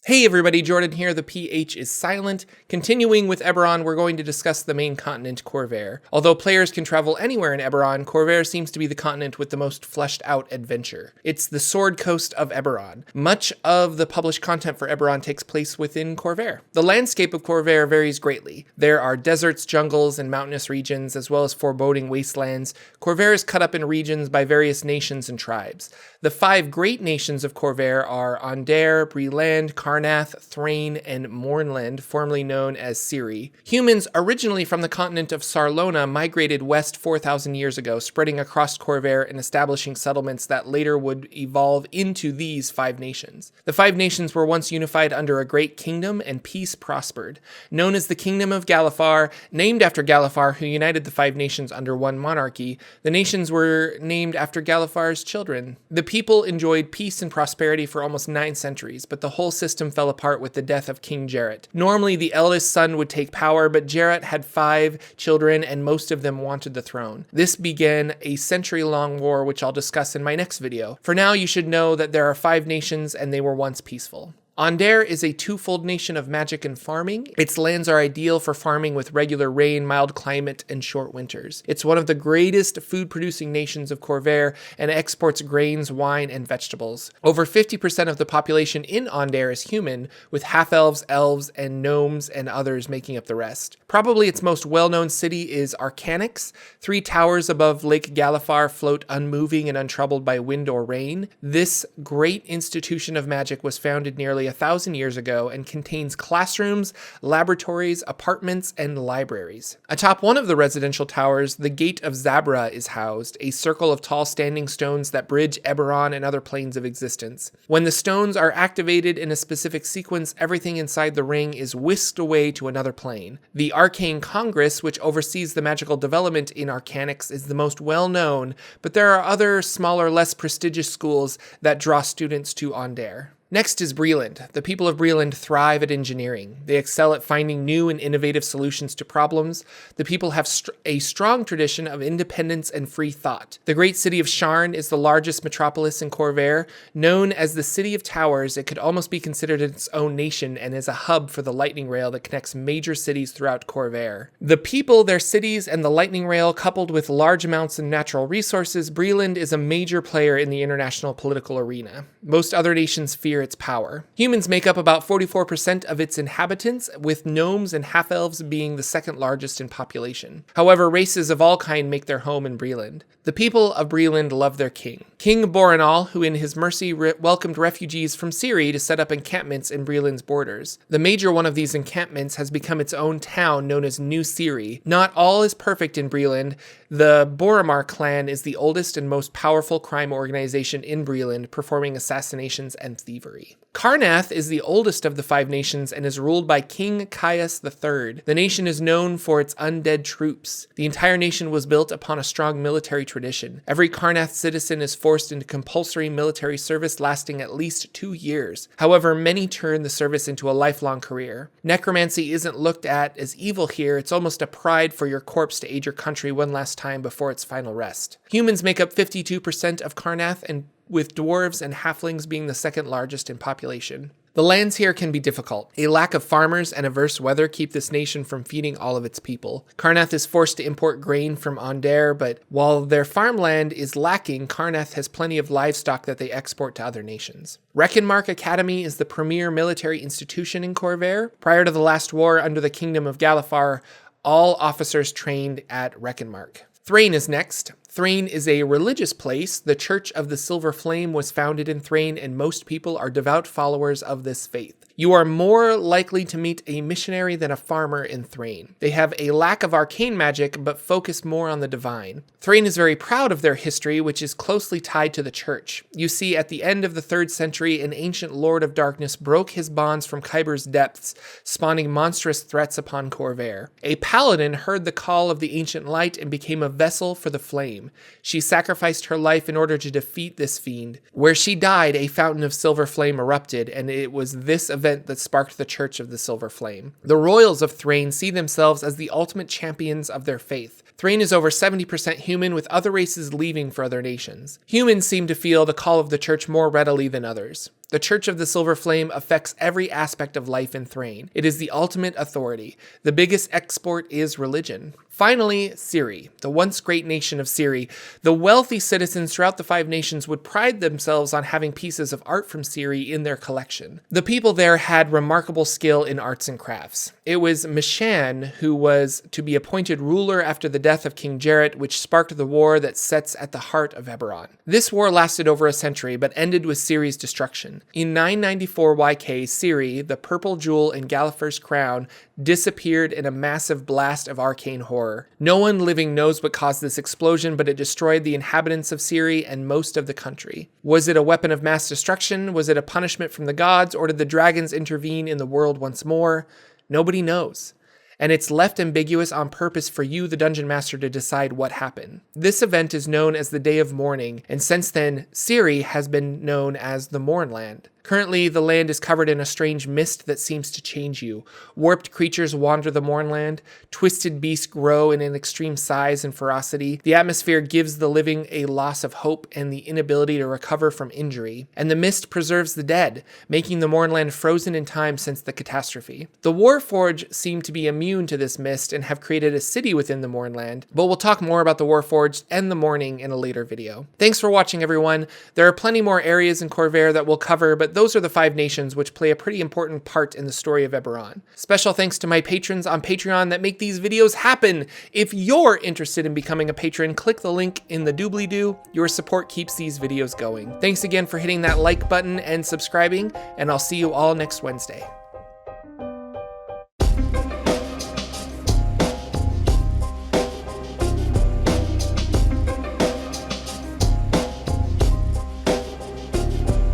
Hey everybody, Jordan here, the PH is silent. Continuing with Eberron, we're going to discuss the main continent, Khorvaire. Although players can travel anywhere in Eberron, Khorvaire seems to be the continent with the most fleshed out adventure. It's the Sword Coast of Eberron. Much of the published content for Eberron takes place within Khorvaire. The landscape of Khorvaire varies greatly. There are deserts, jungles, and mountainous regions, as well as foreboding wastelands. Khorvaire is cut up in regions by various nations and tribes. The 5 great nations of Khorvaire are Untitled, Land, Karnath, Thrain, and Morn Land, formerly known as Ciri. Humans, originally from the continent of Sarlona, migrated west 4,000 years ago, spreading across Khorvaire and establishing settlements that later would evolve into these 5 nations. The 5 nations were once unified under a great kingdom, and peace prospered. Known as the Kingdom of Galifar, named after Galifar, who united the 5 nations under one monarchy, the nations were named after Galifar's children. The people enjoyed peace and prosperity for almost 9 centuries, but the whole system fell apart with the death of King Jarrett. Normally, the eldest son would take power, but Jarrett had 5 children, and most of them wanted the throne. This began a century-long war, which I'll discuss in my next video. For now, you should know that there are 5 nations, and they were once peaceful. Untitled is a twofold nation of magic and farming. Its lands are ideal for farming with regular rain, mild climate, and short winters. It's one of the greatest food-producing nations of Khorvaire and exports grains, wine, and vegetables. Over 50% of the population in Untitled is human, with half-elves, elves, and gnomes and others making up the rest. Probably its most well-known city is Ark Annex. 3 towers above Lake Galifar float unmoving and untroubled by wind or rain. This great institution of magic was founded nearly 1,000 years ago and contains classrooms, laboratories, apartments, and libraries. Atop one of the residential towers, the Gate of Zabra is housed, a circle of tall standing stones that bridge Eberron and other planes of existence. When the stones are activated in a specific sequence, everything inside the ring is whisked away to another plane. The Arcane Congress, which oversees the magical development in Ark Annex, is the most well-known, but there are other smaller, less prestigious schools that draw students to Untitled. Next is Breland. The people of Breland thrive at engineering. They excel at finding new and innovative solutions to problems. The people have a strong tradition of independence and free thought. The great city of Sharn is the largest metropolis in Khorvaire. Known as the City of Towers, it could almost be considered its own nation and is a hub for the lightning rail that connects major cities throughout Khorvaire. The people, their cities, and the lightning rail, coupled with large amounts of natural resources, Breland is a major player in the international political arena. Most other nations fear its power. Humans make up about 44% of its inhabitants, with gnomes and half-elves being the second largest in population. However, races of all kind make their home in Breland. The people of Breland love their king. King Boranal, who in his mercy welcomed refugees from Ciri to set up encampments in Breland's borders. The major one of these encampments has become its own town known as New Ciri. Not all is perfect in Breland. The Boromar clan is the oldest and most powerful crime organization in Breland, performing assassinations and thievery. Karnath is the oldest of the 5 nations and is ruled by King Caius III. The nation is known for its undead troops. The entire nation was built upon a strong military tradition. Every Karnath citizen is forced into compulsory military service lasting at least 2 years. However, many turn the service into a lifelong career. Necromancy isn't looked at as evil here. It's almost a pride for your corpse to aid your country one last time before its final rest. Humans make up 52% of Karnath, and with dwarves and halflings being the second largest in population. The lands here can be difficult. A lack of farmers and adverse weather keep this nation from feeding all of its people. Karnath is forced to import grain from Untitled, but while their farmland is lacking, Karnath has plenty of livestock that they export to other nations. Reckonmark Academy is the premier military institution in Khorvaire. Prior to the last war under the Kingdom of Galifar, all officers trained at Reckonmark. Thrain is next. Thrain is a religious place. The Church of the Silver Flame was founded in Thrain, and most people are devout followers of this faith. You are more likely to meet a missionary than a farmer in Thrain. They have a lack of arcane magic, but focus more on the divine. Thrain is very proud of their history, which is closely tied to the church. You see, at the end of the 3rd century, an ancient lord of darkness broke his bonds from Khyber's depths, spawning monstrous threats upon Khorvaire. A paladin heard the call of the ancient light and became a vessel for the flame. She sacrificed her life in order to defeat this fiend. Where she died, a fountain of silver flame erupted, and it was this event that sparked the Church of the Silver Flame. The royals of Thrain see themselves as the ultimate champions of their faith. Thrain is over 70% human, with other races leaving for other nations. Humans seem to feel the call of the church more readily than others. The Church of the Silver Flame affects every aspect of life in Thrain. It is the ultimate authority. The biggest export is religion. Finally, Ciri, the once great nation of Ciri. The wealthy citizens throughout the 5 nations would pride themselves on having pieces of art from Ciri in their collection. The people there had remarkable skill in arts and crafts. It was Mishan who was to be appointed ruler after the death of King Jarrett, which sparked the war that sits at the heart of Eberron. This war lasted over a century, but ended with Ciri's destruction. In 994 YK, Ciri, the purple jewel in Gallifrey's crown, disappeared in a massive blast of arcane horror. No one living knows what caused this explosion, but it destroyed the inhabitants of Ciri and most of the country. Was it a weapon of mass destruction? Was it a punishment from the gods? Or did the dragons intervene in the world once more? Nobody knows. And it's left ambiguous on purpose for you, the Dungeon Master, to decide what happened. This event is known as the Day of Mourning, and since then, Ciri has been known as the Morn Land. Currently, the land is covered in a strange mist that seems to change you. Warped creatures wander the Morn Land. Twisted beasts grow in an extreme size and ferocity. The atmosphere gives the living a loss of hope and the inability to recover from injury. And the mist preserves the dead, making the Morn Land frozen in time since the catastrophe. The Warforged seem to be immune to this mist and have created a city within the Morn Land, but we'll talk more about the Warforged and the Mourning in a later video. Thanks for watching, everyone. There are plenty more areas in Khorvaire that we'll cover, but those are the 5 nations which play a pretty important part in the story of Eberron. Special thanks to my patrons on Patreon that make these videos happen. If you're interested in becoming a patron, click the link in the doobly-doo. Your support keeps these videos going. Thanks again for hitting that like button and subscribing, and I'll see you all next Wednesday.